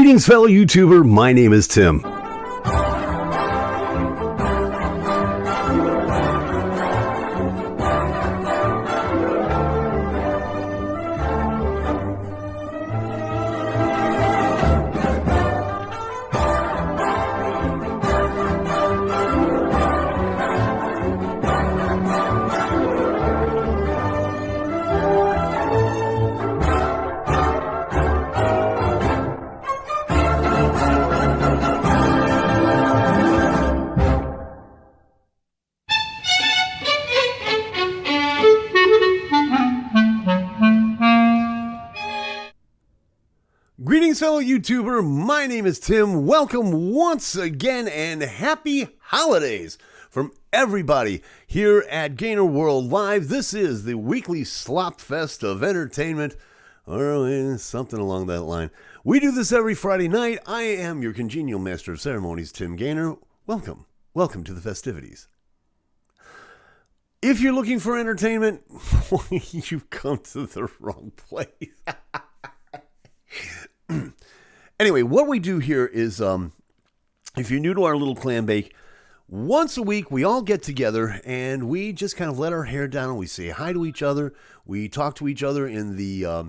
Greetings, fellow YouTuber. My name is Tim. Greetings, fellow YouTuber. My name is Tim. Welcome once again and happy holidays from everybody here at GainerWorld Live. This is the weekly slop fest of entertainment, or something along that line. We do this every Friday night. I am your congenial master of ceremonies, Tim Gainer. Welcome. Welcome to the festivities. If you're looking for entertainment, you've come to the wrong place. Anyway, what we do here is, if you're new to our little clam bake, once a week we all get together and we just kind of let our hair down. We say hi to each other. We talk to each other in the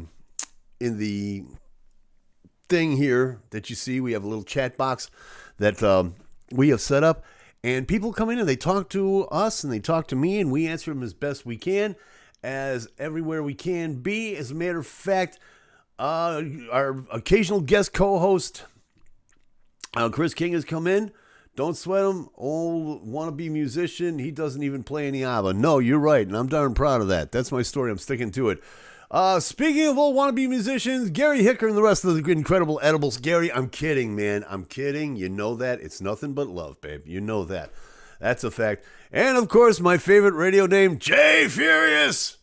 thing here that you see. We have a little chat box that we have set up, and people come in and they talk to us and they talk to me, and we answer them as best we can, as everywhere we can be. As a matter of fact, our occasional guest co-host, Chris King, has come in. Don't sweat him. Old wannabe musician. He doesn't even play any ABBA. No, you're right, and I'm darn proud of that. That's my story. I'm sticking to it. Speaking of old wannabe musicians, Gary Hicker and the rest of the incredible edibles. Gary, I'm kidding, man. I'm kidding. You know that. It's nothing but love, babe. You know that. That's a fact. And, of course, my favorite radio name, Jay Furious.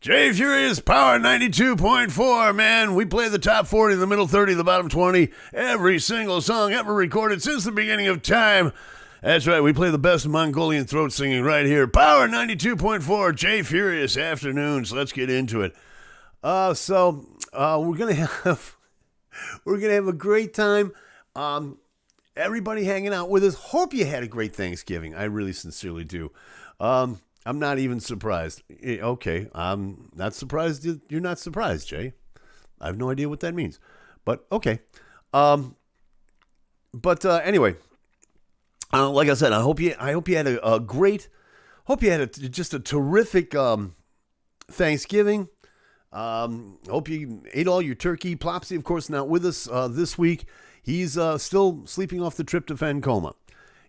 Jay Furious, Power 92.4, man. We play the top 40, the middle 30, the bottom 20. Every single song ever recorded since the beginning of time. That's right, we play the best Mongolian throat singing right here. Power 92.4, Jay Furious afternoons. Let's get into it. We're gonna have a great time. Everybody hanging out with us. Hope you had a great Thanksgiving. I really sincerely do. I'm not even surprised. Okay, I'm not surprised you're not surprised, Jay. I have no idea what that means, but okay. Anyway, like I said, I hope you had a great, just a terrific Thanksgiving. Hope you ate all your turkey. Plopsy, of course, not with us this week. He's still sleeping off the tryptophan coma.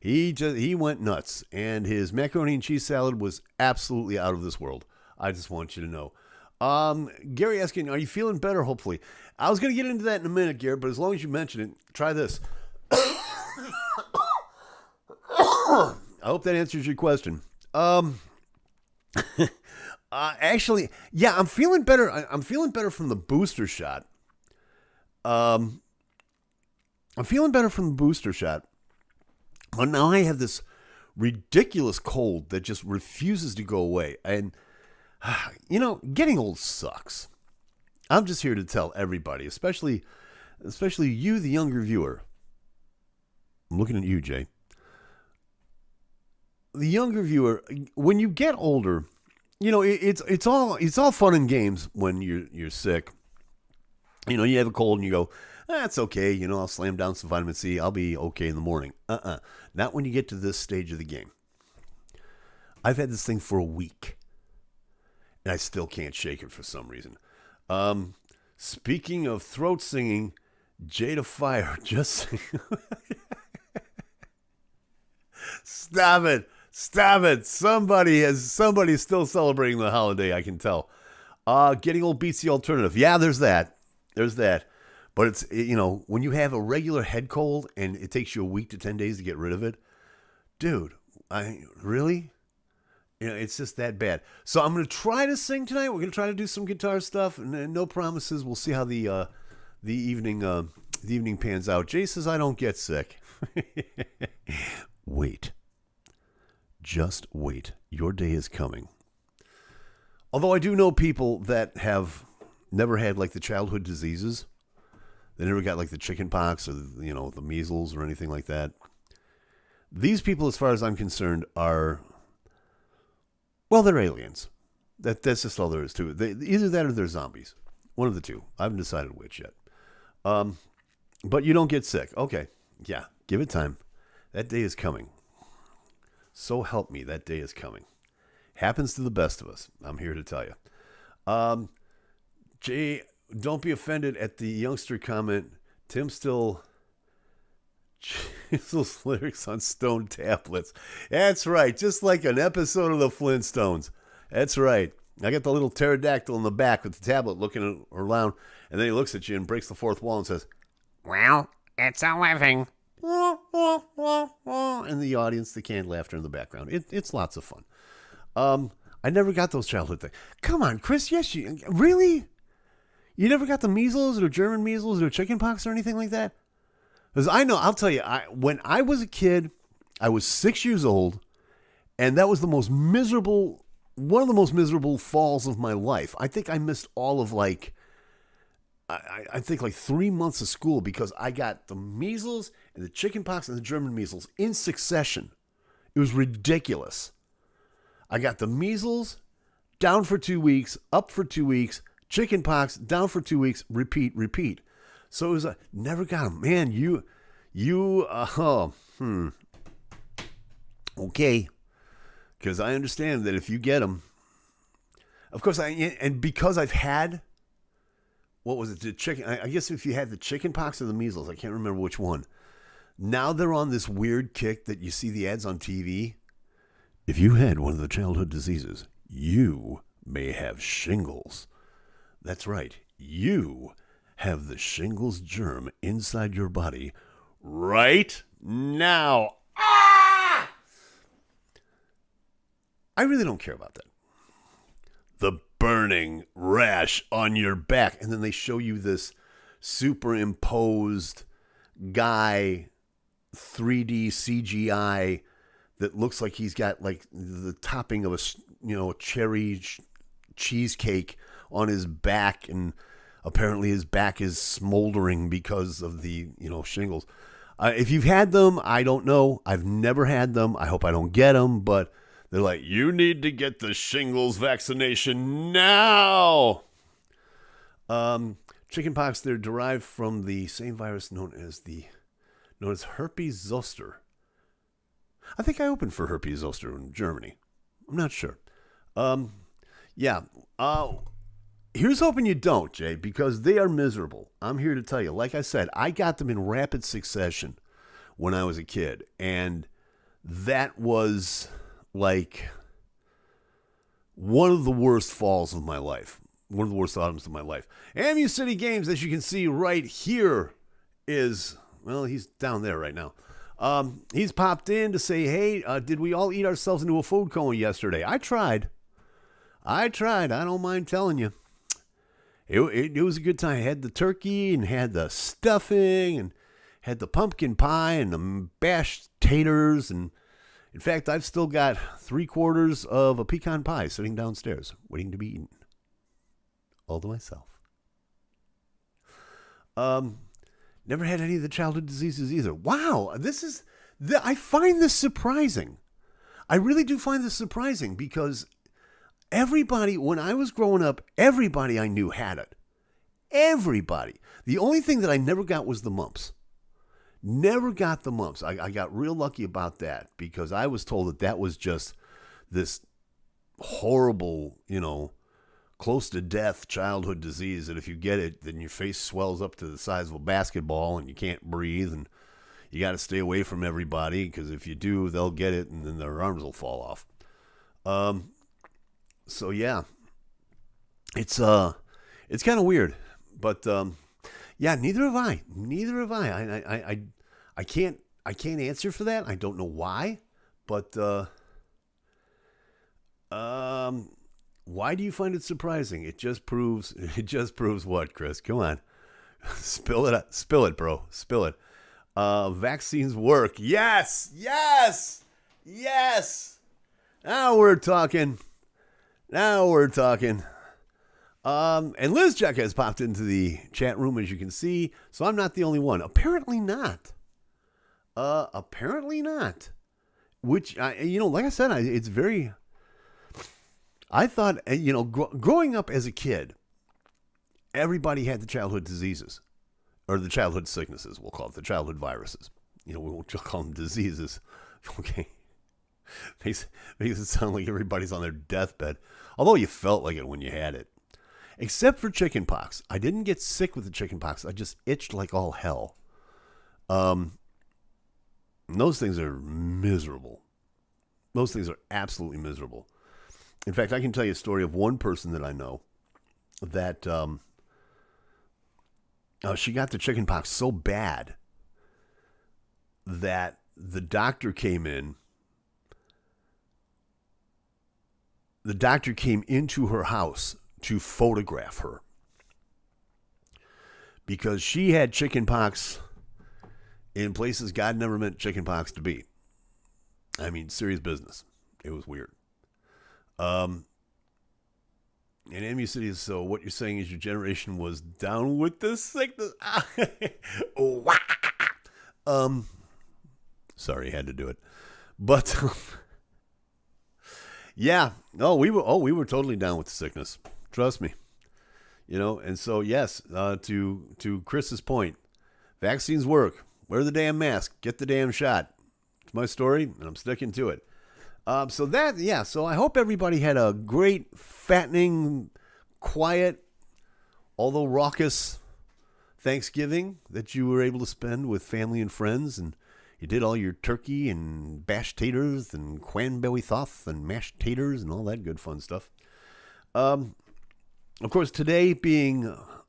He went nuts, and his macaroni and cheese salad was absolutely out of this world. I just want you to know. Gary asking, are you feeling better, hopefully? I was going to get into that in a minute, Gary, but as long as you mention it, try this. I hope that answers your question. Actually, yeah, I'm feeling better. I'm feeling better from the booster shot. I'm feeling better from the booster shot. But now I have this ridiculous cold that just refuses to go away. And, getting old sucks. I'm just here to tell everybody, especially you, the younger viewer. I'm looking at you, Jay. The younger viewer, when you get older, it's all fun and games when you're sick. You have a cold and you go, that's okay. I'll slam down some vitamin C. I'll be okay in the morning. Not when you get to this stage of the game. I've had this thing for a week, and I still can't shake it for some reason. Speaking of throat singing, Jada Fire just... Stop it. Somebody's still celebrating the holiday, I can tell. Getting old beats the alternative. Yeah, there's that. But it's, when you have a regular head cold and it takes you a week to 10 days to get rid of it, dude, really? It's just that bad. So I'm going to try to sing tonight. We're going to try to do some guitar stuff, and no promises. We'll see how the evening pans out. Jay says I don't get sick. Wait. Just wait. Your day is coming. Although I do know people that have never had like the childhood diseases They never got like the chicken pox or the measles or anything like that. These people, as far as I'm concerned, are, well, they're aliens. That's just all there is to it. Either that or they're zombies. One of the two. I haven't decided which yet. But you don't get sick. Okay. Yeah. Give it time. That day is coming. So help me, that day is coming. Happens to the best of us. I'm here to tell you. Jay, don't be offended at the youngster comment. Tim still chisels lyrics on stone tablets. That's right. Just like an episode of the Flintstones. That's right. I got the little pterodactyl in the back with the tablet looking around, and then he looks at you and breaks the fourth wall and says, "Well, it's a living." And the audience, the canned laughter in the background. It's lots of fun. I never got those childhood things. Come on, Chris. Yes, you really? You never got the measles or German measles or chicken pox or anything like that? Because I know, I'll tell you, when I was a kid, I was 6 years old, and that was one of the most miserable falls of my life. I think I missed all of I think 3 months of school because I got the measles and the chicken pox and the German measles in succession. It was ridiculous. I got the measles, down for 2 weeks, up for 2 weeks, chicken pox, down for 2 weeks, repeat. So it was never got them. Man, okay. Because I understand that if you get them, of course, and because I've had, what was it, the chicken, I guess if you had the chicken pox or the measles, I can't remember which one. Now they're on this weird kick that you see the ads on TV. If you had one of the childhood diseases, you may have shingles. That's right. You have the shingles germ inside your body right now. Ah! I really don't care about that. The burning rash on your back. And then they show you this superimposed guy, 3D CGI that looks like he's got the topping of a cherry cheesecake on his back, and apparently his back is smoldering because of the shingles. If you've had them, I don't know. I've never had them. I hope I don't get them, but they're like, you need to get the shingles vaccination now. Chickenpox, they're derived from the same virus known as herpes zoster. I think I opened for herpes zoster in Germany. I'm not sure. Here's hoping you don't, Jay, because they are miserable. I'm here to tell you. Like I said, I got them in rapid succession when I was a kid, and that was one of the worst falls of my life. One of the worst autumns of my life. AMU City Games, as you can see right here, is, well, he's down there right now. He's popped in to say, hey, did we all eat ourselves into a food coma yesterday? I tried. I don't mind telling you. It was a good time. I had the turkey and had the stuffing and had the pumpkin pie and the mashed taters. And in fact, I've still got 3/4 of a pecan pie sitting downstairs waiting to be eaten. All to myself. Never had any of the childhood diseases either. Wow, I find this surprising. I really do find this surprising because everybody, when I was growing up, everybody I knew had it. Everybody. The only thing that I never got was the mumps. Never got the mumps. I got real lucky about that because I was told that was just this horrible, close to death childhood disease that if you get it, then your face swells up to the size of a basketball and you can't breathe and you got to stay away from everybody because if you do, they'll get it and then their arms will fall off. So yeah, it's kind of weird, but yeah, neither have I. I can't answer for that. I don't know why, but why do you find it surprising? It just proves what, Chris? Come on. Spill it, bro. Spill it. Vaccines work. Yes. Now we're talking. And Liz Jack has popped into the chat room, as you can see. So I'm not the only one. Apparently not. Apparently not. Which, like I said, it's very... I thought, growing up as a kid, everybody had the childhood diseases. Or the childhood sicknesses, we'll call it. The childhood viruses. We won't call them diseases. Okay. Makes it sound like everybody's on their deathbed. Although you felt like it when you had it. Except for chickenpox. I didn't get sick with the chickenpox. I just itched like all hell. And those things are miserable. Those things are absolutely miserable. In fact, I can tell you a story of one person that I know that she got the chickenpox so bad that the doctor came in. The doctor came into her house to photograph her because she had chickenpox in places God never meant chickenpox to be. I mean, serious business. It was weird. And MU City is, so what you're saying is your generation was down with the sickness. Sorry, I had to do it. But yeah, we were totally down with the sickness. Trust me. And so yes, to Chris's point, vaccines work. Wear the damn mask. Get the damn shot. It's my story, and I'm sticking to it. So I hope everybody had a great, fattening, quiet, although raucous Thanksgiving that you were able to spend with family and friends, and you did all your turkey and bashed taters and cranberry sauce and mashed taters and all that good fun stuff. Of course, today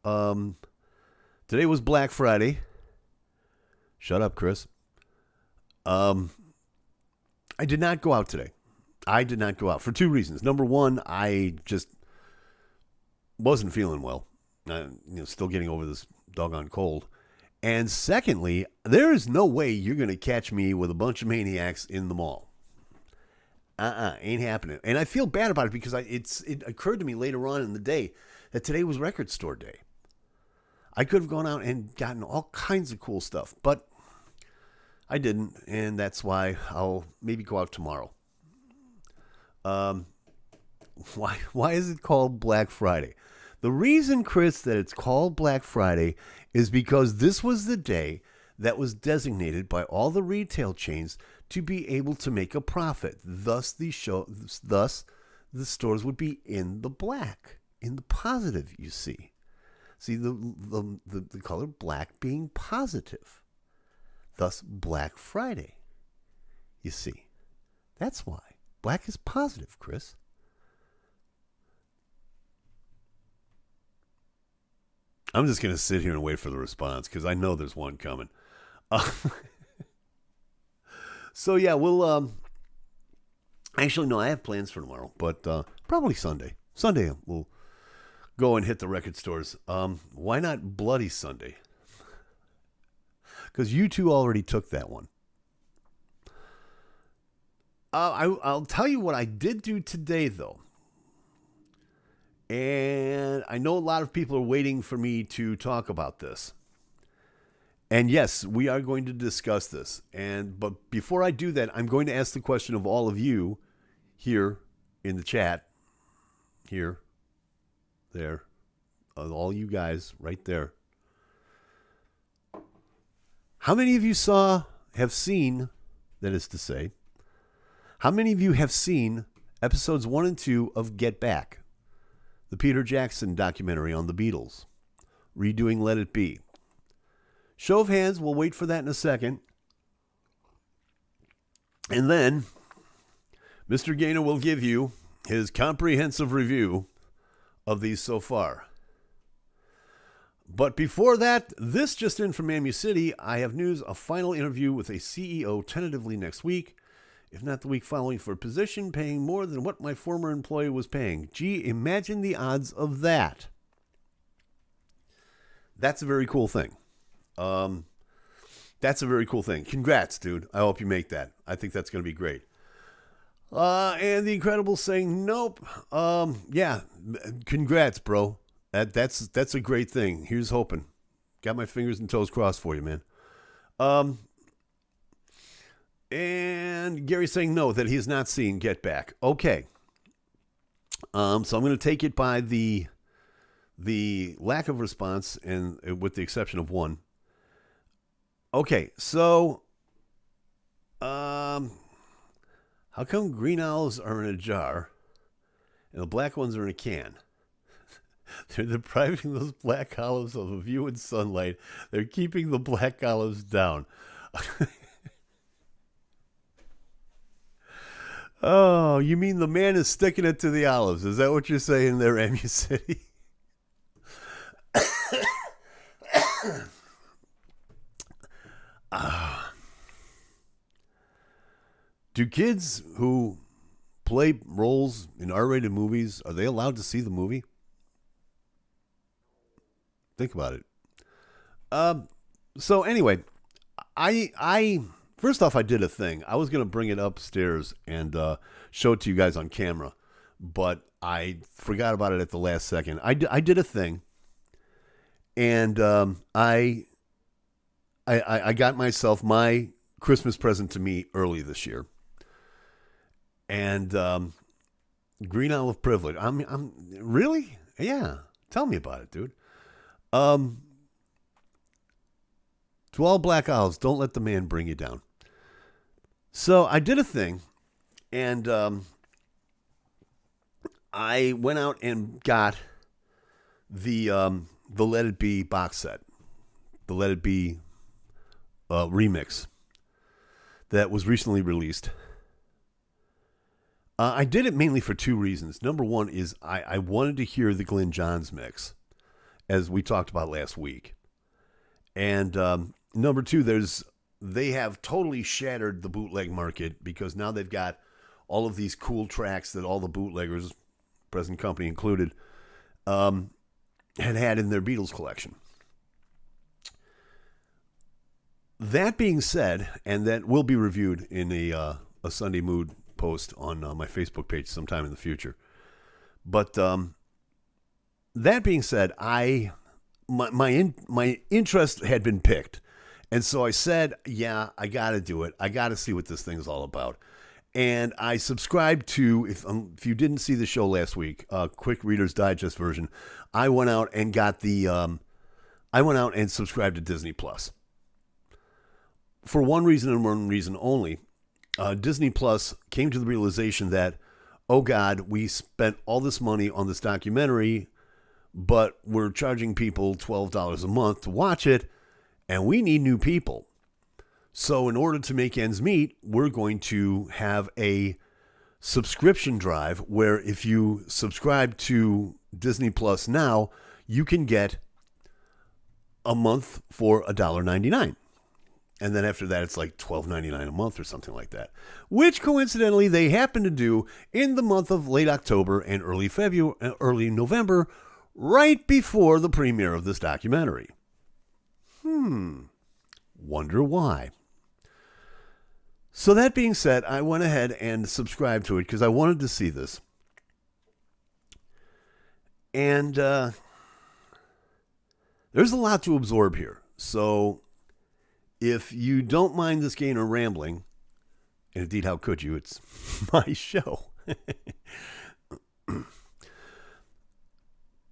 was Black Friday. Shut up, Chris. I did not go out today. I did not go out for two reasons. Number one, I just wasn't feeling well. Still getting over this doggone cold. And secondly, there is no way you're going to catch me with a bunch of maniacs in the mall. Ain't happening. And I feel bad about it because it occurred to me later on in the day that today was record store day. I could have gone out and gotten all kinds of cool stuff, but I didn't, and that's why I'll maybe go out tomorrow. Why is it called Black Friday? The reason, Chris, that it's called Black Friday is because this was the day that was designated by all the retail chains to be able to make a profit. Thus, the stores would be in the black, in the positive, you see. See, the color black being positive. Thus, Black Friday. You see, that's why. Black is positive, Chris. I'm just going to sit here and wait for the response because I know there's one coming. So, yeah, we'll... Actually, no, I have plans for tomorrow, but probably Sunday. Sunday, we'll go and hit the record stores. Why not Bloody Sunday? Because you two already took that one. I'll tell you what I did do today, though. And I know a lot of people are waiting for me to talk about this. And yes, we are going to discuss this. But before I do that, I'm going to ask the question of all of you here in the chat. Here. There. All you guys right there. How many of you have seen, that is to say, how many of you have seen episodes 1 and 2 of Get Back, the Peter Jackson documentary on the Beatles, redoing Let It Be? Show of hands, we'll wait for that in a second. And then, Mr. Gainer will give you his comprehensive review of these so far. But before that, this just in from MU City, I have news, a final interview with a CEO tentatively next week, if not the week following, for a position paying more than what my former employee was paying. Gee, imagine the odds of that. That's a very cool thing. That's a very cool thing. Congrats, dude. I hope you make that. I think that's going to be great. And the Incredibles saying, nope. Yeah, congrats, bro. That's a great thing. Here's hoping. Got my fingers and toes crossed for you, man. And Gary's saying no, that he has not seen Get Back. Okay. So I'm going to take it by the lack of response, and with the exception of one. Okay, so how come green olives are in a jar and the black ones are in a can? They're depriving those black olives of a view in sunlight. They're keeping the black olives down. Oh, you mean the man is sticking it to the olives? Is that what you're saying there, Emu City? Do kids who play roles in R-rated movies, are they allowed to see the movie? Think about it. So anyway, I first off, I did a thing. I was going to bring it upstairs and show it to you guys on camera, but I forgot about it at the last second. I did a thing, and I got myself my Christmas present to me early this year. And green olive privilege. I'm really? Yeah. Tell me about it, dude. To all black olives, don't let the man bring you down. So I did a thing, and I went out and got the Let It Be box set, the Let It Be remix that was recently released. I did it mainly for two reasons. Number one is I wanted to hear the Glyn Johns mix, as we talked about last week. And number two, they have totally shattered the bootleg market, because now they've got all of these cool tracks that all the bootleggers, present company included, had in their Beatles collection. That being said, and that will be reviewed in a Sunday Mood post on my Facebook page sometime in the future. But that being said, my interest had been picked. And so I said, yeah, I got to do it. I got to see what this thing's all about. And I subscribed to, if you didn't see the show last week, quick Reader's Digest version, I went out and got subscribed to Disney Plus. For one reason and one reason only. Disney Plus came to the realization that, oh God, we spent all this money on this documentary, but we're charging people $12 a month to watch it, and we need new people. So in order to make ends meet, we're going to have a subscription drive where if you subscribe to Disney Plus now, you can get a month for $1.99. And then after that, it's like $12.99 a month or something like that, which coincidentally they happen to do in the month of late October and early November, right before the premiere of this documentary. Wonder why. So that being said, I went ahead and subscribed to it because I wanted to see this. And there's a lot to absorb here. So if you don't mind this Gainer rambling, and indeed, how could you? It's my show.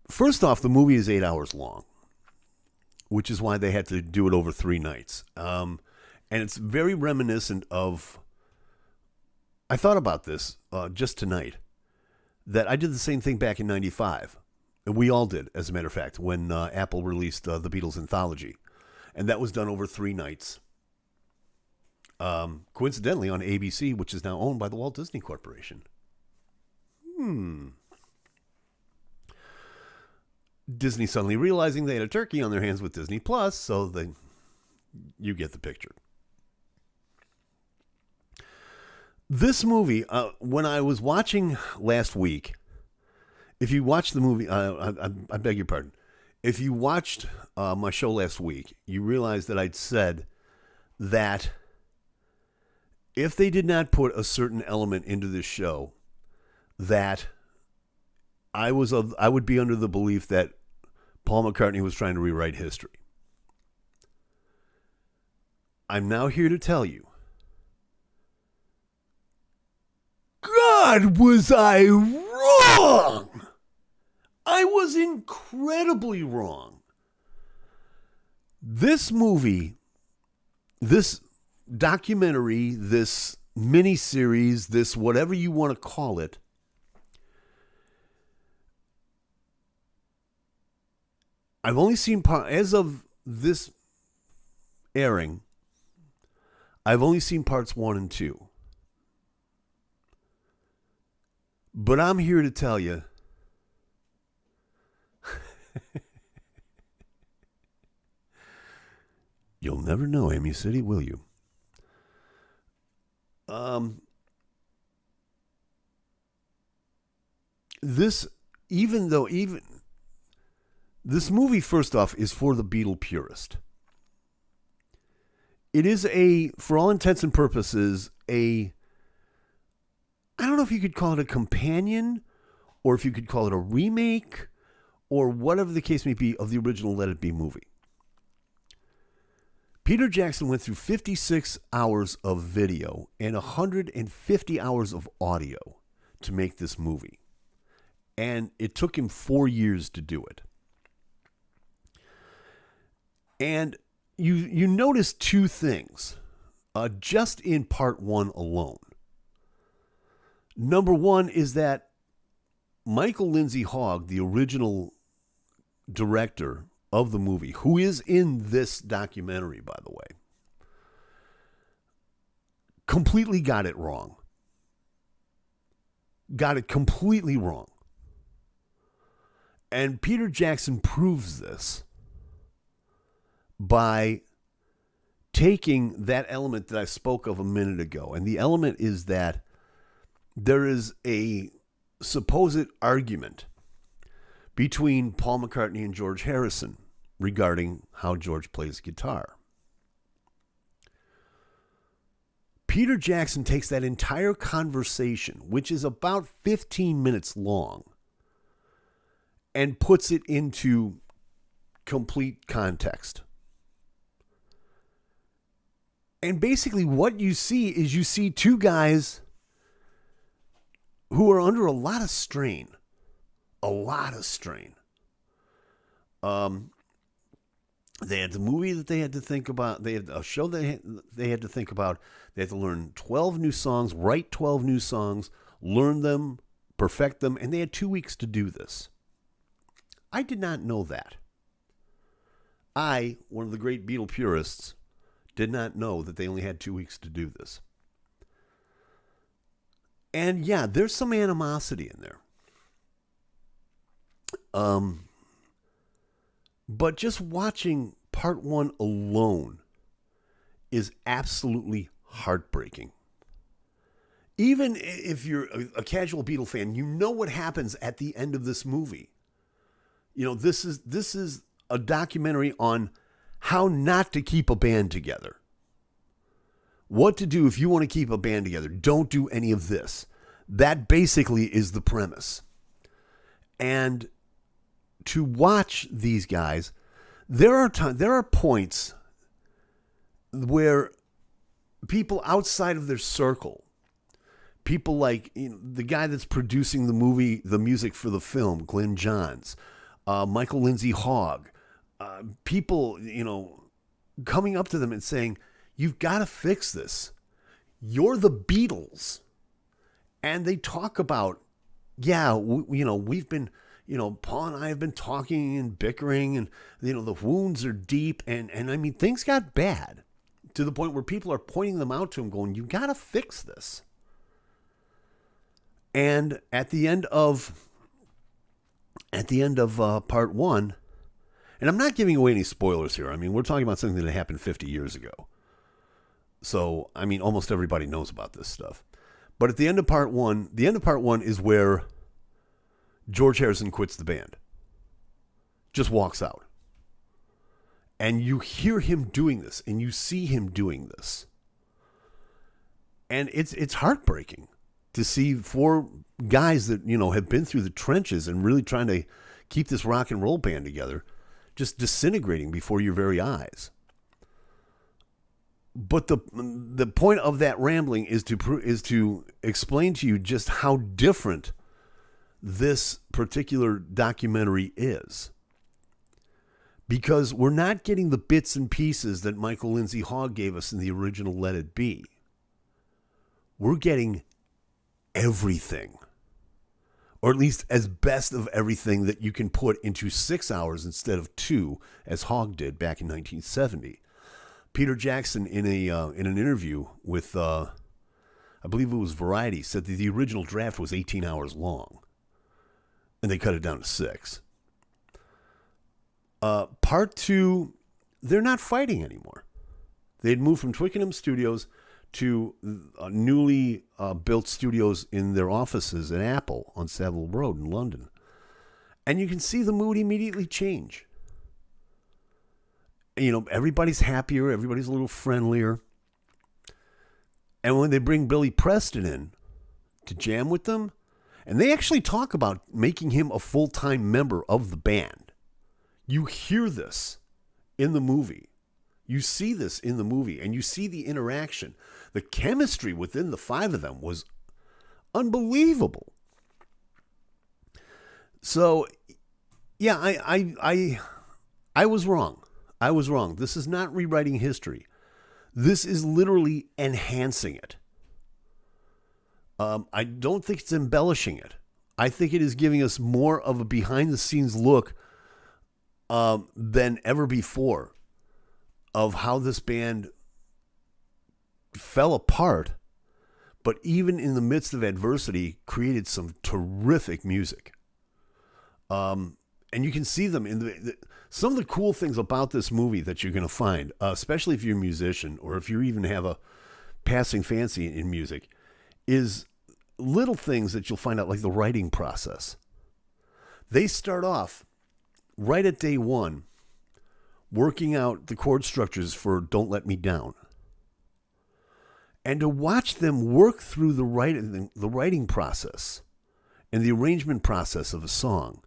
First off, the movie is 8 hours long, which is why they had to do it over 3 nights. And it's very reminiscent of, I thought about this just tonight, that I did the same thing back in 95. And we all did, as a matter of fact, when Apple released the Beatles anthology. And that was done over 3 nights. Coincidentally on ABC, which is now owned by the Walt Disney Corporation. Disney suddenly realizing they had a turkey on their hands with Disney Plus, so you get the picture. This movie, when I was watching last week, if you watched the movie, I beg your pardon. If you watched my show last week, you realize that I'd said that if they did not put a certain element into this show, that I would be under the belief that Paul McCartney was trying to rewrite history. I'm now here to tell you, God, was I wrong! I was incredibly wrong. This movie, this documentary, this miniseries, this whatever you want to call it, I've only seen part, as of this airing, I've only seen parts 1 and 2. But I'm here to tell you, you'll never know, Amy City, will you? This movie, first off, is for the Beatle purist. It is for all intents and purposes, I don't know if you could call it a companion, or if you could call it a remake, or whatever the case may be, of the original Let It Be movie. Peter Jackson went through 56 hours of video and 150 hours of audio to make this movie. And it took him 4 years to do it. And you notice two things just in part 1 alone. Number one is that Michael Lindsay Hogg, the original director of the movie, who is in this documentary, by the way, completely got it wrong. Got it completely wrong. And Peter Jackson proves this by taking that element that I spoke of a minute ago. And the element is that there is a supposed argument between Paul McCartney and George Harrison regarding how George plays guitar. Peter Jackson takes that entire conversation, which is about 15 minutes long, and puts it into complete context. And basically what you see is you see two guys who are under a lot of strain. A lot of strain. They had the movie that they had to think about. They had a show they had to think about. They had to learn 12 new songs, write 12 new songs, learn them, perfect them, and they had 2 weeks to do this. I did not know that. I, one of the great Beatle purists, did not know that they only had 2 weeks to do this. And yeah, there's some animosity in there. But just watching part 1 alone is absolutely heartbreaking. Even if you're a casual Beatle fan, you know what happens at the end of this movie. You know, this is a documentary on how not to keep a band together. What to do if you want to keep a band together. Don't do any of this. That basically is the premise. And to watch these guys, there are points where people outside of their circle, people like the guy that's producing the music for the film, Glenn Johns, Michael Lindsay Hogg, people, coming up to them and saying, "You've got to fix this. You're the Beatles." And they talk about, we've been, Paul and I have been talking and bickering, and, the wounds are deep. And I mean, things got bad to the point where people are pointing them out to him going, "You got to fix this." And at the end of part 1, and I'm not giving away any spoilers here. I mean, we're talking about something that happened 50 years ago. So, I mean, almost everybody knows about this stuff. But at the end of part 1, is where George Harrison quits the band. Just walks out. And you hear him doing this, and you see him doing this. And it's heartbreaking to see 4 guys that, have been through the trenches and really trying to keep this rock and roll band together, just disintegrating before your very eyes. But the point of that rambling is to explain to you just how different this particular documentary is. Because we're not getting the bits and pieces that Michael Lindsay Hogg gave us in the original Let It Be. We're getting everything. Or at least as best of everything that you can put into 6 hours instead of 2, as Hogg did back in 1970. Peter Jackson, in an interview with, I believe it was Variety, said that the original draft was 18 hours long. And they cut it down to 6. Part 2, they're not fighting anymore. They had moved from Twickenham Studios to newly built studios in their offices at Apple on Savile Road in London. And you can see the mood immediately change. You know, everybody's happier, everybody's a little friendlier. And when they bring Billy Preston in to jam with them, and they actually talk about making him a full-time member of the band. You hear this in the movie. You see this in the movie, and you see the interaction. The chemistry within the 5 of them was unbelievable. So, yeah, I was wrong. I was wrong. This is not rewriting history. This is literally enhancing it. I don't think it's embellishing it. I think it is giving us more of a behind-the-scenes look than ever before of how this band fell apart, but even in the midst of adversity, created some terrific music. And you can see them in some of the cool things about this movie that you're going to find, especially if you're a musician or if you even have a passing fancy in music, is little things that you'll find out, like the writing process. They start off right at day 1 working out the chord structures for Don't Let Me Down. And to watch them work through the writing process and the arrangement process of a song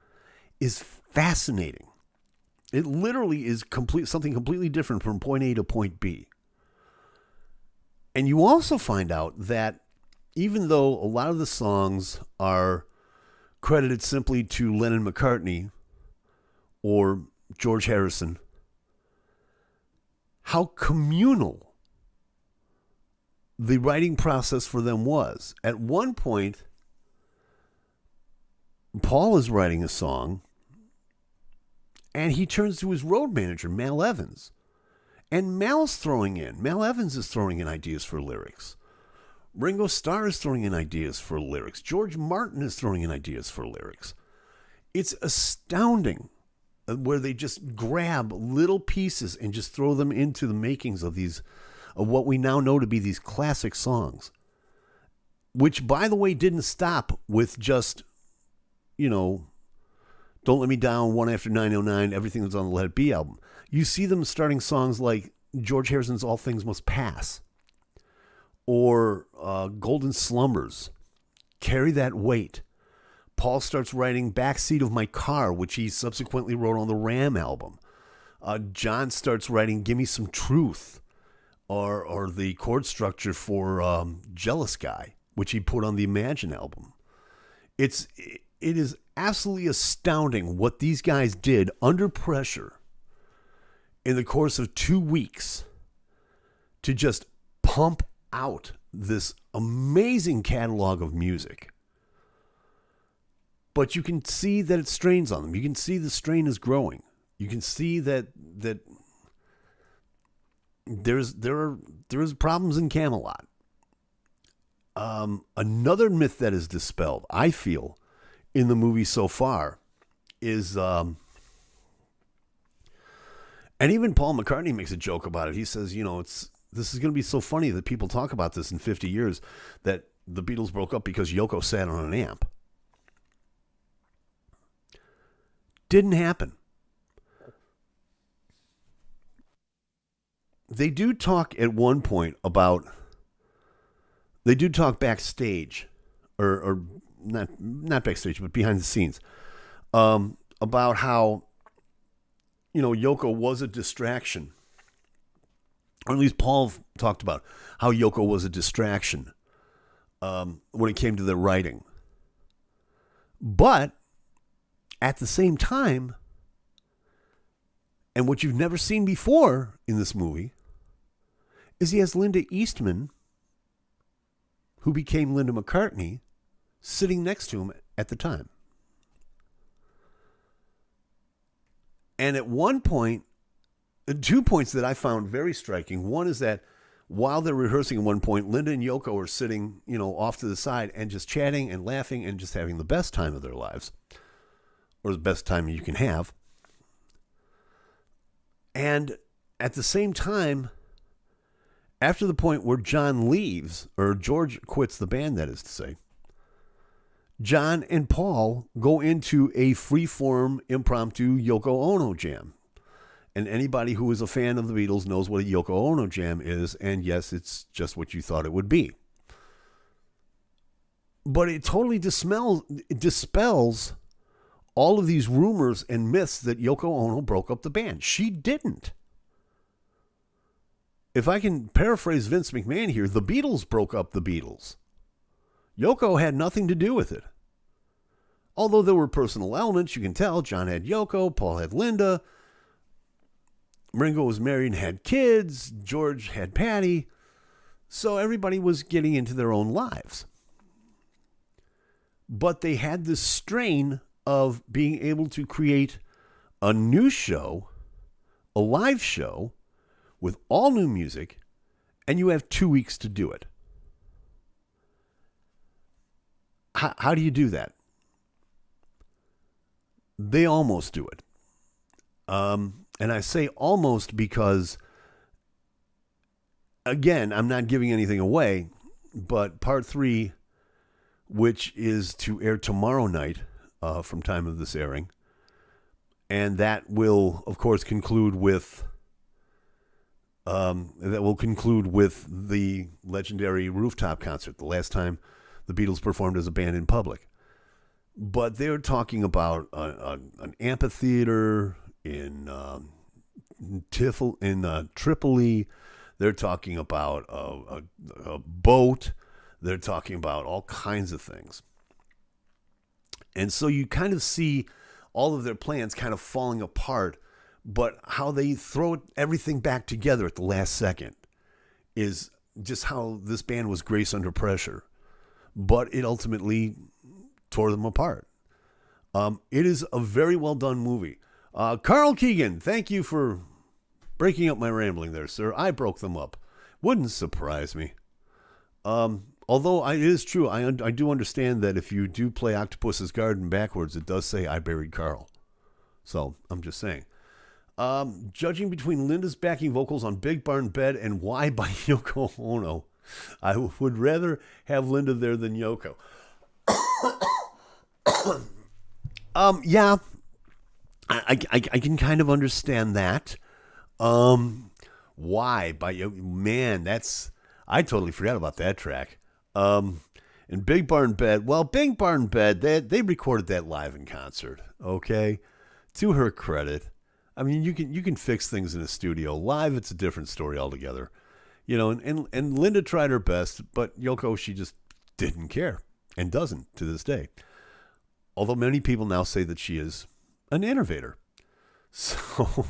is fascinating. It literally is something completely different from point A to point B. And you also find out that even though a lot of the songs are credited simply to Lennon-McCartney or George Harrison, how communal the writing process for them was. At one point, Paul is writing a song, and he turns to his road manager, Mal Evans. And Mal Evans is throwing in ideas for lyrics. Ringo Starr is throwing in ideas for lyrics. George Martin is throwing in ideas for lyrics. It's astounding where they just grab little pieces and just throw them into the makings of what we now know to be these classic songs. Which, by the way, didn't stop with just, Don't Let Me Down, One After 909, everything that's on the Let It Be album. You see them starting songs like George Harrison's All Things Must Pass, or Golden Slumbers, Carry That Weight. Paul starts writing Backseat of My Car, which he subsequently wrote on the Ram album. John starts writing Gimme Some Truth, or the chord structure for Jealous Guy, which he put on the Imagine album. It is absolutely astounding what these guys did under pressure in the course of 2 weeks to just pump out this amazing catalog of music. But you can see that it strains on them. You can see the strain is growing. You can see that there is problems in Camelot. Another myth that is dispelled, I feel, in the movie so far is, and even Paul McCartney makes a joke about it. He says, this is going to be so funny that people talk about this in 50 years, that the Beatles broke up because Yoko sat on an amp. Didn't happen. They do talk at one point they do talk backstage, or not backstage, but behind the scenes, about how, Yoko was a distraction. Or at least Paul talked about how Yoko was a distraction when it came to the writing. But at the same time, and what you've never seen before in this movie, is he has Linda Eastman, who became Linda McCartney, sitting next to him at the time. And at one point, 2 points that I found very striking. One is that while they're rehearsing at one point, Linda and Yoko are sitting, off to the side and just chatting and laughing and just having the best time of their lives, or the best time you can have. And at the same time, after the point where John leaves, or George quits the band, that is to say, John and Paul go into a free-form impromptu Yoko Ono jam. And anybody who is a fan of the Beatles knows what a Yoko Ono jam is. And yes, it's just what you thought it would be. But it totally dispels all of these rumors and myths that Yoko Ono broke up the band. She didn't. If I can paraphrase Vince McMahon here, the Beatles broke up the Beatles. Yoko had nothing to do with it. Although there were personal elements, you can tell. John had Yoko, Paul had Linda. Ringo was married and had kids. George had Patty. So everybody was getting into their own lives. But they had this strain of being able to create a new show, a live show, with all new music, and you have 2 weeks to do it. How do you do that? They almost do it. And I say almost because, again, I'm not giving anything away, but part 3, which is to air tomorrow night from time of this airing, and that will, of course, conclude with the legendary rooftop concert, the last time the Beatles performed as a band in public. But they're talking about an amphitheater in Tripoli. They're talking about a boat. They're talking about all kinds of things. And so you kind of see all of their plans kind of falling apart, but how they throw everything back together at the last second is just how this band was graced under pressure. But it ultimately tore them apart. It is a very well done movie. Carl Keegan, thank you for breaking up my rambling there, sir. I broke them up. Wouldn't surprise me. Although it is true, I do understand that if you do play Octopus's Garden backwards, it does say I buried Carl. So I'm just saying. Judging between Linda's backing vocals on Big Barn Bed and Why by Yoko Ono, I would rather have Linda there than Yoko. Yeah, I can kind of understand that. Why by man? I totally forgot about that track. And Big Barn Bed. Well, Big Barn Bed. They recorded that live in concert. Okay, to her credit. I mean, you can fix things in a studio. Live, it's a different story altogether. And Linda tried her best, but Yoko, she just didn't care and doesn't to this day. Although many people now say that she is an innovator. So,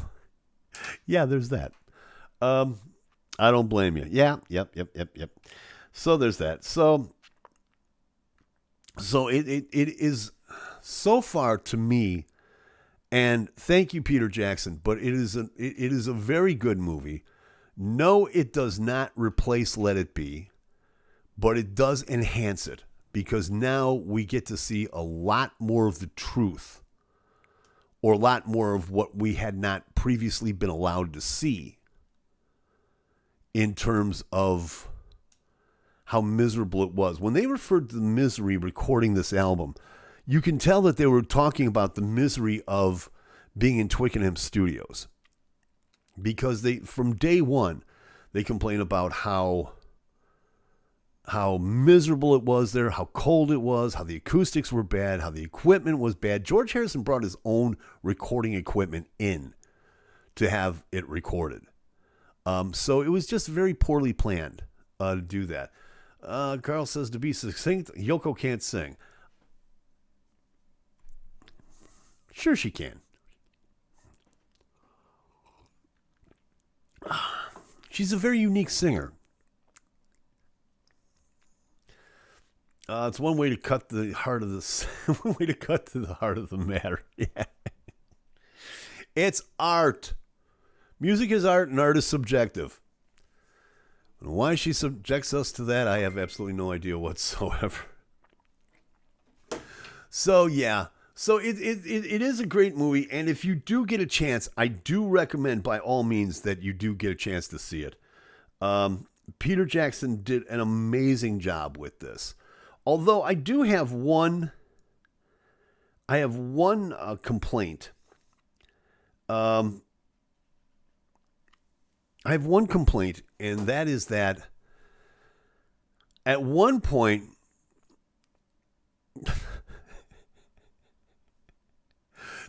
yeah, there's that. I don't blame you. Yeah, yep. So there's that. So it is so far to me, and thank you, Peter Jackson, but it is a very good movie. No, it does not replace Let It Be, but it does enhance it because now we get to see a lot more of the truth, or a lot more of what we had not previously been allowed to see in terms of how miserable it was. When they referred to the misery recording this album, you can tell that they were talking about the misery of being in Twickenham Studios. Because from day one, they complain about how miserable it was there, how cold it was, how the acoustics were bad, how the equipment was bad. George Harrison brought his own recording equipment in to have it recorded. So it was just very poorly planned to do that. Carl says, to be succinct, Yoko can't sing. Sure she can. She's a very unique singer. It's one way to cut the heart of this. One way to cut to the heart of the matter. Yeah. It's art. Music is art, and art is subjective. And why she subjects us to that, I have absolutely no idea whatsoever. So yeah. So it is a great movie, and if you do get a chance, I do recommend by all means that you do get a chance to see it. Peter Jackson did an amazing job with this. Although I do have one complaint. I have one complaint, and that is that at one point,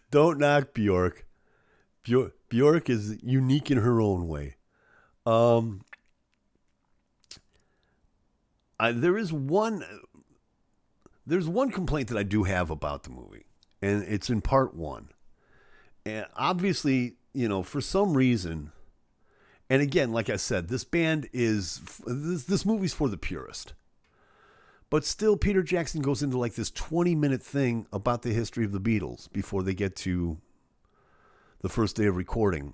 don't knock Bjork. Bjork is unique in her own way. There's one complaint that I do have about the movie, and it's in part one. And obviously, for some reason, and again, like I said, this movie's for the purist. But still, Peter Jackson goes into like this 20-minute thing about the history of the Beatles before they get to the first day of recording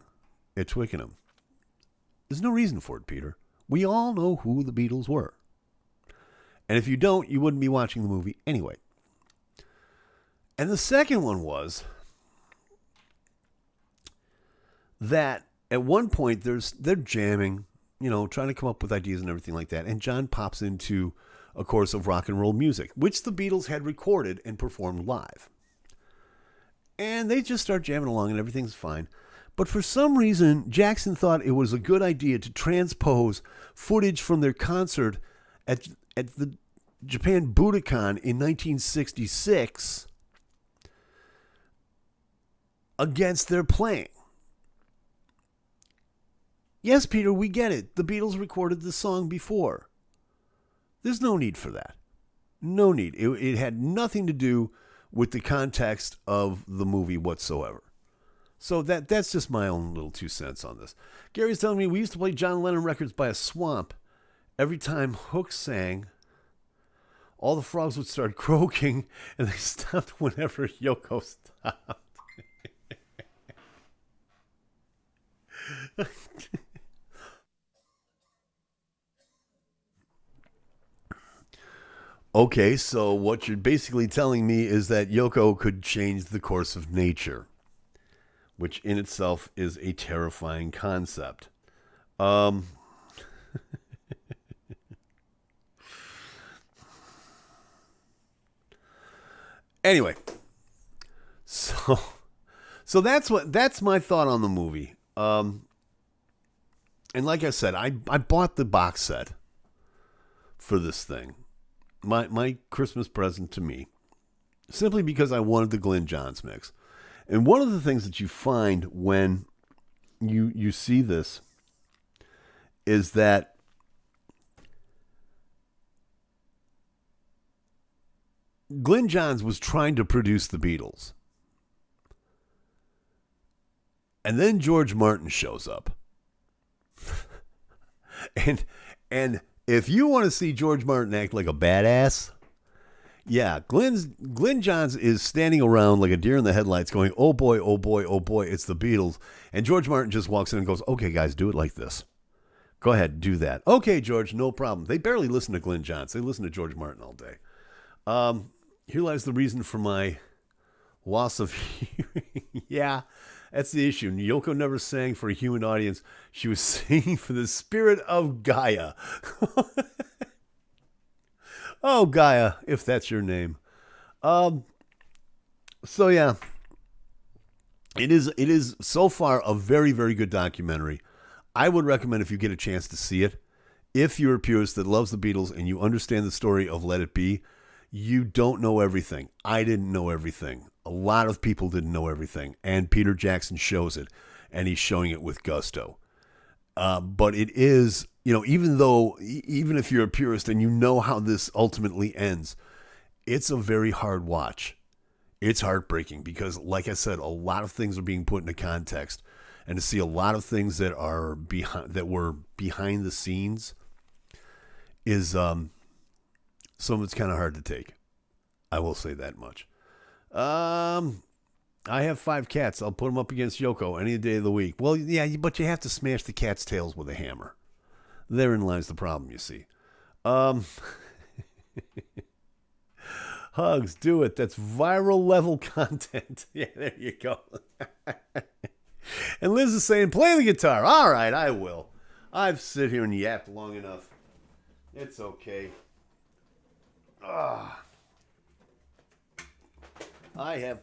at Twickenham. There's no reason for it, Peter. We all know who the Beatles were. And if you don't, you wouldn't be watching the movie anyway. And the second one was that at one point they're jamming, trying to come up with ideas and everything like that. And John pops into a course of rock and roll music, which the Beatles had recorded and performed live. And they just start jamming along and everything's fine. But for some reason, Jackson thought it was a good idea to transpose footage from their concert at the Japan Budokan in 1966 against their playing. Yes, Peter, we get it. The Beatles recorded the song before. There's no need for that. No need. It had nothing to do with the context of the movie whatsoever. So that's just my own little 2 cents on this. Gary's telling me we used to play John Lennon records by a swamp. Every time Hook sang, all the frogs would start croaking, and they stopped whenever Yoko stopped. Okay, so what you're basically telling me is that Yoko could change the course of nature, which in itself is a terrifying concept. Anyway, so that's my thought on the movie. And like I said, I bought the box set for this thing. My Christmas present to me, simply because I wanted the Glyn Johns mix. And one of the things that you find when you see this is that Glyn Johns was trying to produce the Beatles. And then George Martin shows up. and if you want to see George Martin act like a badass, yeah, Glyn Johns is standing around like a deer in the headlights going, oh boy, oh boy, oh boy, it's the Beatles. And George Martin just walks in and goes, okay, guys, do it like this. Go ahead, do that. Okay, George, no problem. They barely listen to Glyn Johns. They listen to George Martin all day. Here lies the reason for my loss of hearing. Yeah, that's the issue. Yoko never sang for a human audience. She was singing for the spirit of Gaia. Oh, Gaia, if that's your name. So yeah, it is so far a very, very good documentary. I would recommend if you get a chance to see it. If you're a purist that loves the Beatles and you understand the story of Let It Be, you don't know everything. I didn't know everything. A lot of people didn't know everything, and Peter Jackson shows it. and he's showing it with gusto. But it is, even if you're a purist and you know how this ultimately ends, it's a very hard watch. It's heartbreaking because, like I said, a lot of things are being put into context, and to see a lot of things that were behind the scenes is some of it's kind of hard to take. I will say that much. I have 5 cats. I'll put them up against Yoko any day of the week. Well, yeah, but you have to smash the cat's tails with a hammer. Therein lies the problem, you see. Hugs, do it. That's viral level content. Yeah, there you go. And Liz is saying, play the guitar. All right, I will. I've sit here and yapped long enough. It's okay. I have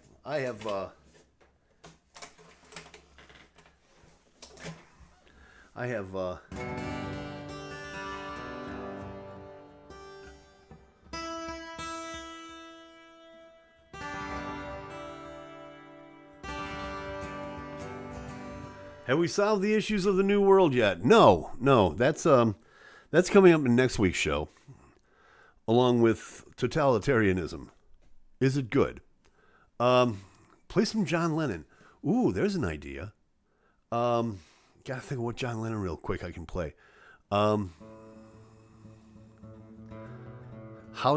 Have we solved the issues of the New World yet? No. That's coming up in next week's show, along with totalitarianism. Is it good? Play some John Lennon. Ooh, there's an idea. Gotta think of what John Lennon real quick I can play. Holly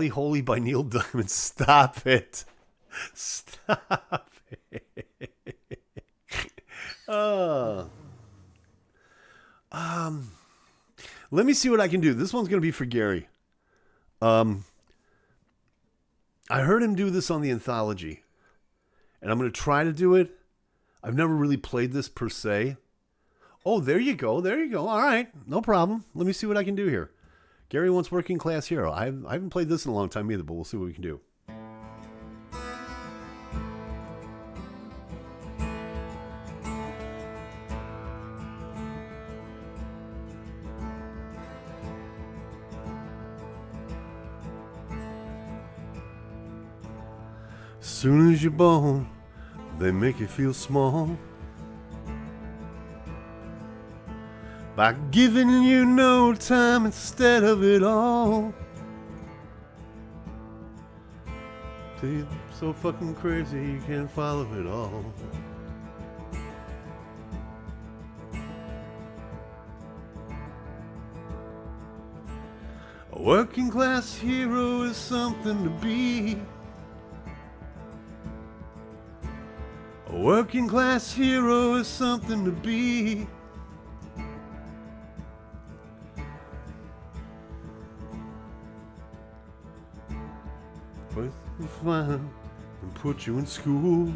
Holy by Neil Diamond. Stop it. Stop it. Let me see what I can do. This one's going to be for Gary. I heard him do this on the anthology, and I'm going to try to do it. I've never really played this per se. Oh, there you go. All right. No problem. Let me see what I can do here. Gary wants Working Class Hero. I haven't played this in a long time either, but we'll see what we can do. Soon as you're born, they make you feel small by giving you no time instead of it all. Till you're so fucking crazy you can't follow it all. A working class hero is something to be. A working class hero is something to be. First they find and put you in school.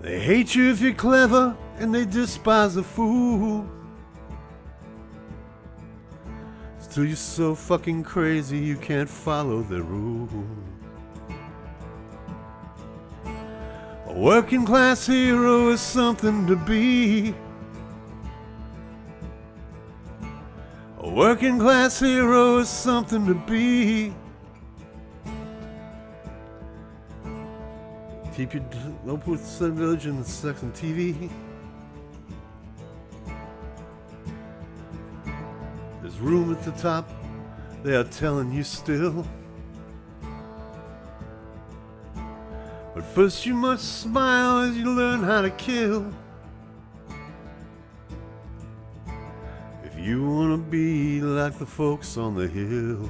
They hate you if you're clever and they despise a fool. Still you're so fucking crazy you can't follow their rules. A working class hero is something to be. A working class hero is something to be. Keep your don't put religion, sex, and TV. There's room at the top. They are telling you still. But first you must smile as you learn how to kill. If you want to be like the folks on the hill.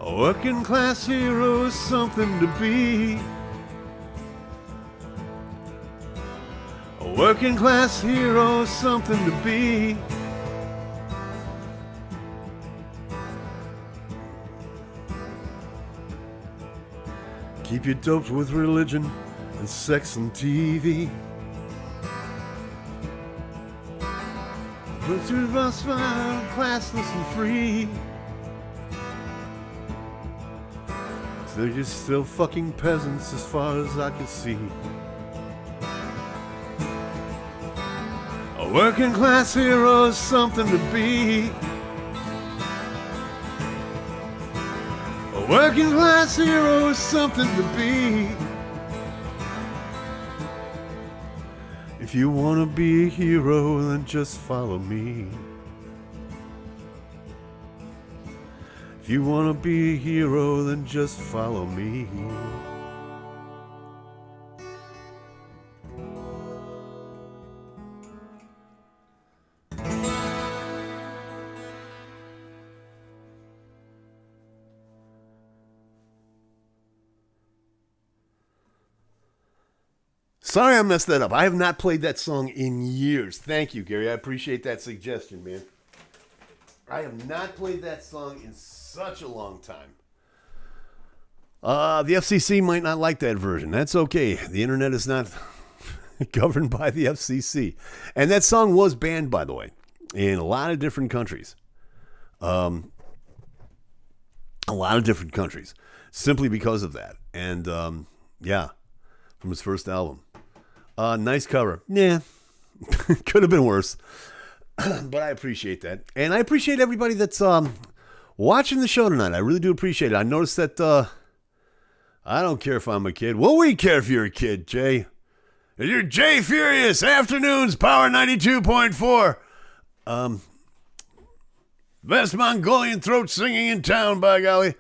A working class hero is something to be. A working class hero is something to be. Keep you doped with religion and sex and TV. Put you to smile, classless and free. So you're still fucking peasants as far as I can see. A working class hero is something to be. A Working class hero is something to be. If you want to be a hero, then just follow me. If you want to be a hero, then just follow me. Sorry I messed that up. I have not played that song in years. Thank you, Gary. I appreciate that suggestion, man. I have not played that song in such a long time. The FCC might not like that version. That's okay. The internet is not governed by the FCC. And that song was banned, by the way, in a lot of different countries. Simply because of that. And, yeah, from his first album. Nice cover. Yeah, could have been worse. But I appreciate that. And I appreciate everybody that's watching the show tonight. I really do appreciate it. I noticed that I don't care if I'm a kid. Well, we care if you're a kid, Jay. You're Jay Furious. Afternoons, Power 92.4. Best Mongolian throat singing in town, by golly.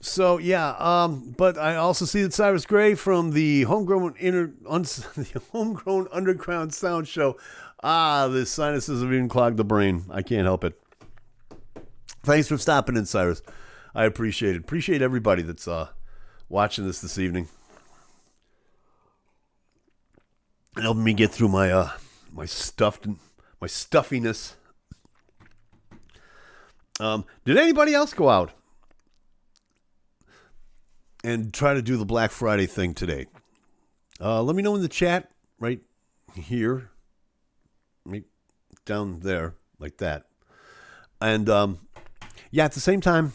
So, yeah, but I also see that Cyrus Gray from the Homegrown Underground Sound Show. The sinuses have even clogged the brain. I can't help it. Thanks for stopping in, Cyrus. I appreciate it. Appreciate everybody that's watching this evening. And helping me get through my stuffiness. Did anybody else go out and try to do the Black Friday thing today? Let me know in the chat right here, right down there, like that. And yeah, at the same time,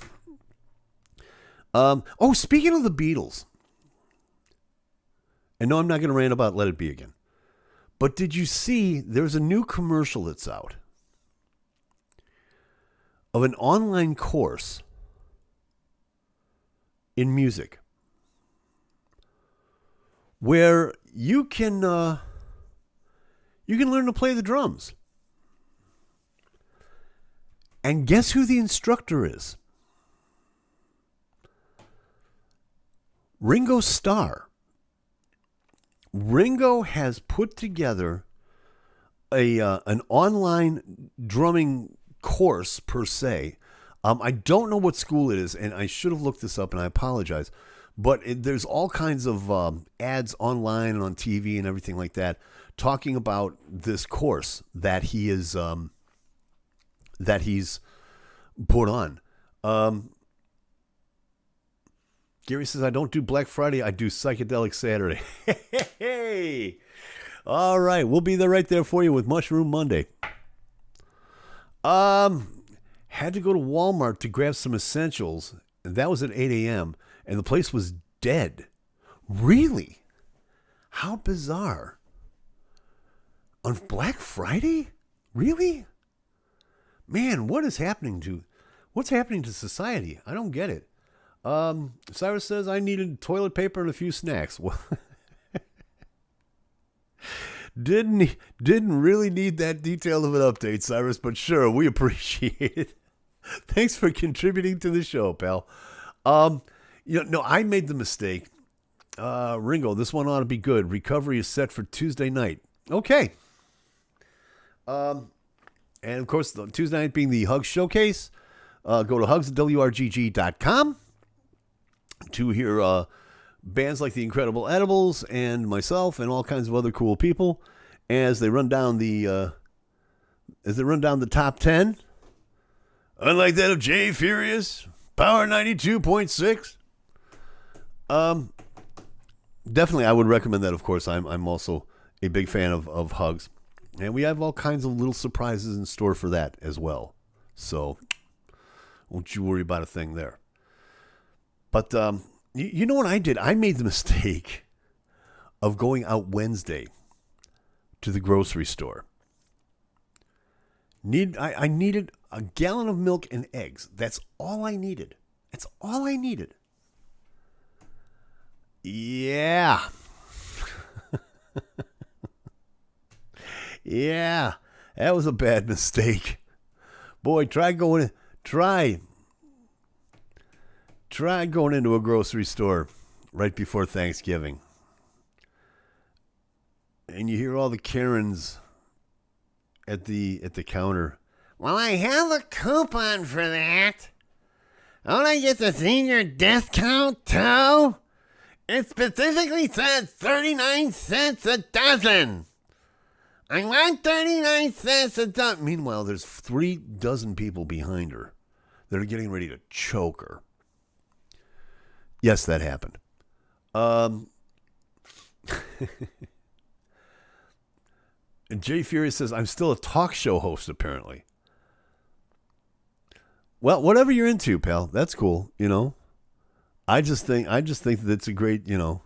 speaking of the Beatles, and no, I'm not going to rant about Let It Be again, but did you see there's a new commercial that's out of an online course in music where you can learn to play the drums. And guess who the instructor is? Ringo Starr. Ringo has put together an online drumming course per se. I don't know what school it is, and I should have looked this up, and I apologize. But there's all kinds of ads online and on TV and everything like that talking about this course that he is that he's put on. Gary says, I don't do Black Friday, I do Psychedelic Saturday. Hey! All right, we'll be there right there for you with Mushroom Monday. Had to go to Walmart to grab some essentials, and that was at 8 a.m., and the place was dead. Really? How bizarre. On Black Friday? Really? Man, what's happening to society? I don't get it. Cyrus says I needed toilet paper and a few snacks. Well, didn't really need that detail of an update, Cyrus, but sure, we appreciate it. Thanks for contributing to the show, pal. I made the mistake. Ringo, this one ought to be good. Recovery is set for Tuesday night. Okay. And of course, the Tuesday night being the Hugs Showcase. Go to hugs.wrgg.com to hear bands like the Incredible Edibles and myself and all kinds of other cool people as they run down the top 10. Unlike that of Jay Furious, Power 92.6. Definitely, I would recommend that. Of course, I'm also a big fan of Hugs, and we have all kinds of little surprises in store for that as well. So, won't you worry about a thing there. But you know what I did? I made the mistake of going out Wednesday to the grocery store. I needed a gallon of milk and eggs. That's all I needed. It's all I needed. Yeah. Yeah. That was a bad mistake. Boy, try going into a grocery store right before Thanksgiving. And you hear all the Karens at the counter. Well, I have a coupon for that. Don't I get the senior discount too? It specifically says 39 cents a dozen. I want 39 cents a dozen. Meanwhile, there's 3 dozen people behind her that are getting ready to choke her. Yes, that happened. And Jay Fury says, I'm still a talk show host, apparently. Well, whatever you're into, pal, that's cool, you know. I just think that it's a great, you know,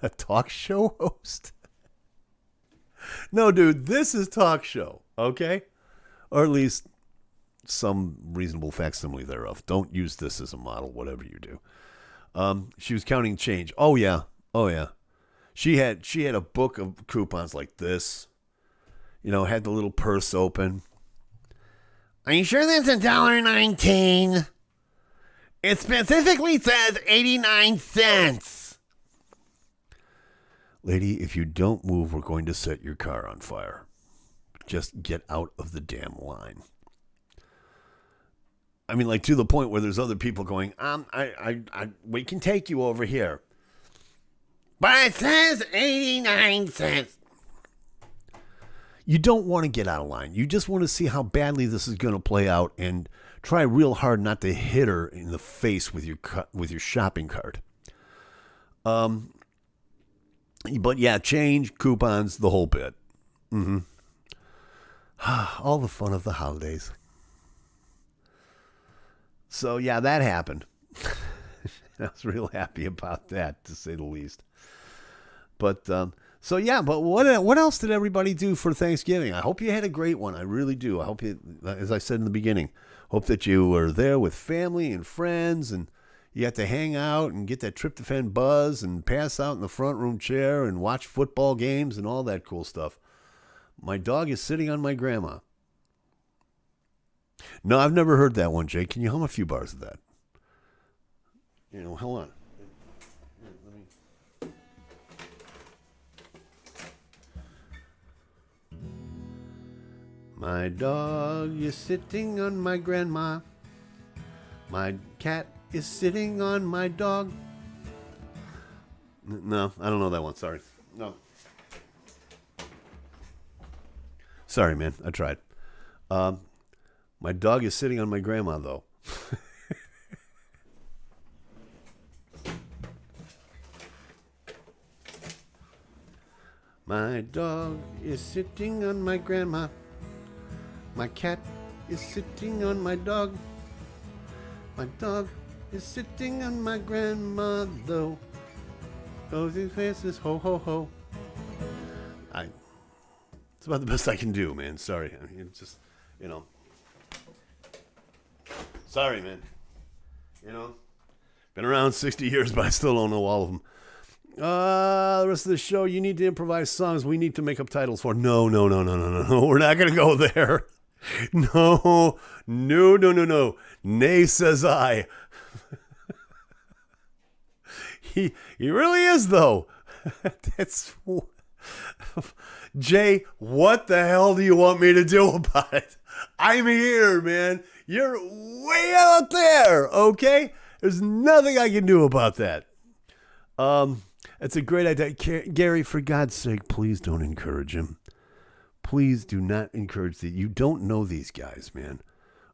a talk show host. No, dude, this is talk show, okay? Or at least some reasonable facsimile thereof. Don't use this as a model, whatever you do. She was counting change. Oh yeah. She had a book of coupons like this. You know, had the little purse open. Are you sure that's $1.19? It specifically says 89 cents. Lady, if you don't move, we're going to set your car on fire. Just get out of the damn line. I mean, like to the point where there's other people going, we can take you over here. But it says 89 cents. You don't want to get out of line. You just want to see how badly this is going to play out and try real hard not to hit her in the face with your shopping cart. But yeah, change, coupons, the whole bit. Mm-hmm. All the fun of the holidays. So yeah, that happened. I was real happy about that, to say the least. But so yeah, but what else did everybody do for Thanksgiving? I hope you had a great one. I really do. I hope you, as I said in the beginning, hope that you were there with family and friends, and you got to hang out and get that tryptophan buzz and pass out in the front room chair and watch football games and all that cool stuff. My dog is sitting on my grandma. No, I've never heard that one, Jake. Can you hum a few bars of that? You know, hold on. My dog is sitting on my grandma. My cat is sitting on my dog. No, I don't know that one. Sorry. No. Sorry, man. I tried. My dog is sitting on my grandma, though. My dog is sitting on my grandma. My cat is sitting on my dog. My dog is sitting on my grandma, though. Goes his faces, ho, ho, ho. It's about the best I can do, man. Sorry. I mean, it's just, you know. Sorry, man. You know, been around 60 years, but I still don't know all of them. The rest of the show, you need to improvise songs we need to make up titles for. No. We're not going to go there. No. Nay, says I. He really is, though. That's... Jay, what the hell do you want me to do about it? I'm here, man. You're way out there, okay? There's nothing I can do about that. It's a great idea. Gary, for God's sake, please don't encourage him. Please do not encourage the. You don't know these guys, man.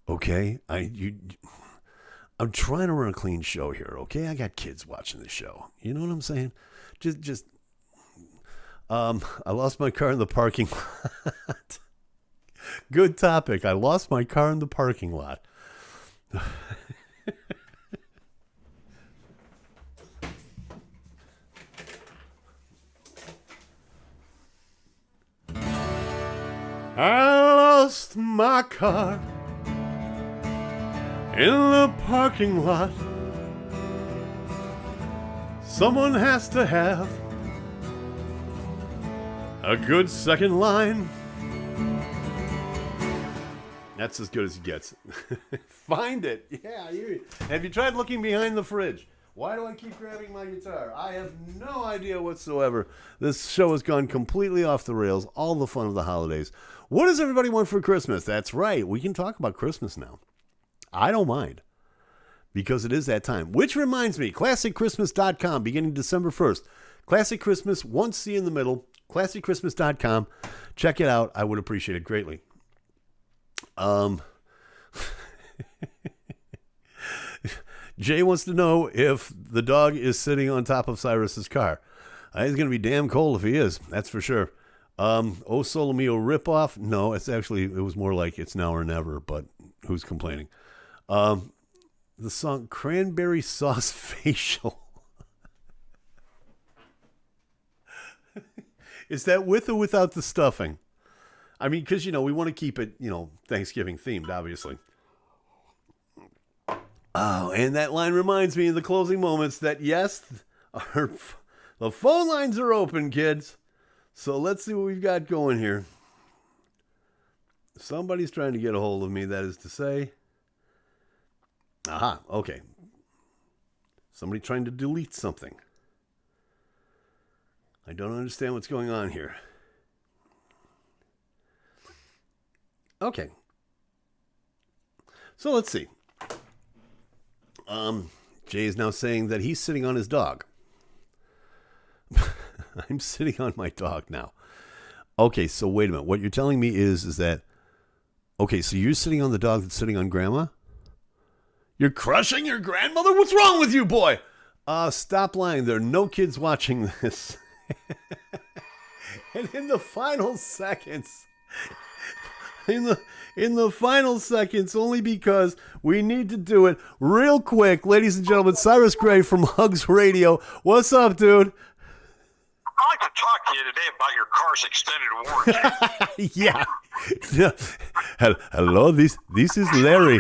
Okay? I'm trying to run a clean show here, okay? I got kids watching the show. You know what I'm saying? Just I lost my car in the parking lot. Good topic. I lost my car in the parking lot. I lost my car in the parking lot. Someone has to have a good second line. That's as good as it gets. Find it. Yeah. Have you tried looking behind the fridge? Why do I keep grabbing my guitar? I have no idea whatsoever. This show has gone completely off the rails. All the fun of the holidays. What does everybody want for Christmas? That's right. We can talk about Christmas now. I don't mind. Because it is that time. Which reminds me, ClassicChristmas.com, beginning December 1st. Classic Christmas, one C in the middle. ClassicChristmas.com. Check it out. I would appreciate it greatly. Jay wants to know if the dog is sitting on top of Cyrus's car. He's going to be damn cold if he is. That's for sure. Oh Solo Mio ripoff. No, it was more like It's Now or Never, but who's complaining? The song Cranberry Sauce Facial. Is that with or without the stuffing? I mean, because, we want to keep it, Thanksgiving themed, obviously. Oh, and that line reminds me in the closing moments that, yes, the phone lines are open, kids. So let's see what we've got going here. Somebody's trying to get a hold of me, that is to say. Aha, okay. Somebody trying to delete something. I don't understand what's going on here. Okay. So let's see. Jay is now saying that he's sitting on his dog. I'm sitting on my dog now. Okay, so wait a minute. What you're telling me is that, okay, so you're sitting on the dog that's sitting on grandma? You're crushing your grandmother? What's wrong with you, boy? Stop lying. There are no kids watching this. And in the final seconds, only because we need to do it real quick, ladies and gentlemen, Cyrus Gray from Hugs Radio. What's up, dude? I'd like to talk to you today about your car's extended warranty. Yeah. Hello, this is Larry.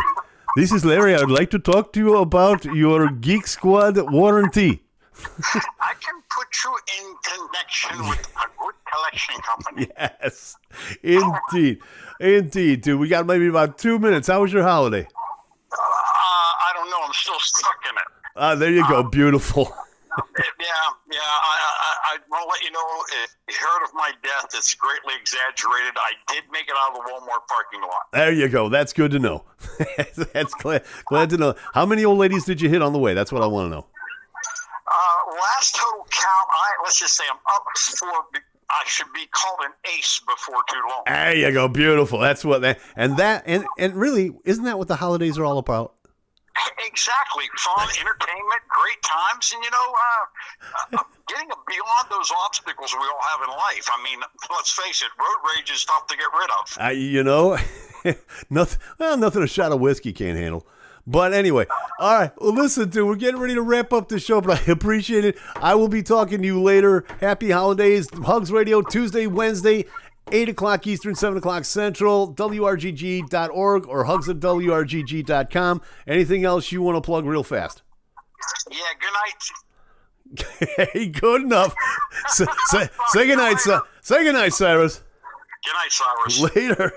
This is Larry. I'd like to talk to you about your Geek Squad warranty. I can put you in connection with a good collection company. Yes, indeed. Indeed, dude. We got maybe about 2 minutes. How was your holiday? I don't know. I'm still stuck in it. There you go. Beautiful. Yeah. I want to let you know, if you heard of my death, it's greatly exaggerated. I did make it out of the Walmart parking lot. There you go. That's good to know. That's glad to know. How many old ladies did you hit on the way? That's what I want to know. Last total count, let's just say I'm up for. I should be called an ace before too long. There you go. Beautiful. That's what and really, isn't that what the holidays are all about? Exactly. Fun, entertainment, great times, and getting beyond those obstacles we all have in life. I mean, let's face it, road rage is tough to get rid of. Nothing a shot of whiskey can't handle. But anyway, all right. Well, listen, dude, we're getting ready to wrap up the show, but I appreciate it. I will be talking to you later. Happy holidays. Hugs Radio, Tuesday, Wednesday, 8 o'clock Eastern, 7 o'clock Central, WRGG.org or hugs@WRGG.com. Anything else you want to plug real fast? Yeah, good night. Hey, good enough. Say goodnight, say goodnight, Cyrus. Good night, Cyrus. Later.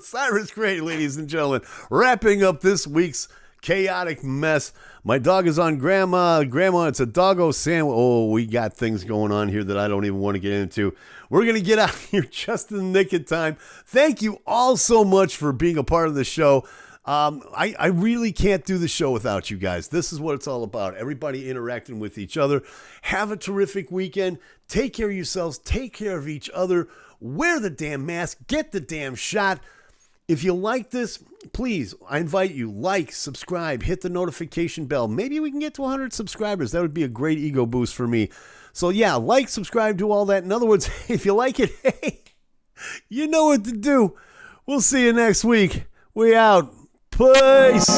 Cyrus Gray, ladies and gentlemen, wrapping up this week's chaotic mess. My dog is on Grandma. Grandma, it's a doggo sandwich. Oh, we got things going on here that I don't even want to get into. We're going to get out of here just in the nick of time. Thank you all so much for being a part of the show. I really can't do the show without you guys. This is what it's all about. Everybody interacting with each other. Have a terrific weekend. Take care of yourselves. Take care of each other. Wear the damn mask. Get the damn shot. If you like this, please, I invite you, like, subscribe, hit the notification bell. Maybe we can get to 100 subscribers. That would be a great ego boost for me. So yeah, like, subscribe, do all that. In other words, if you like it, hey, you know what to do. We'll see you next week. We out. Peace.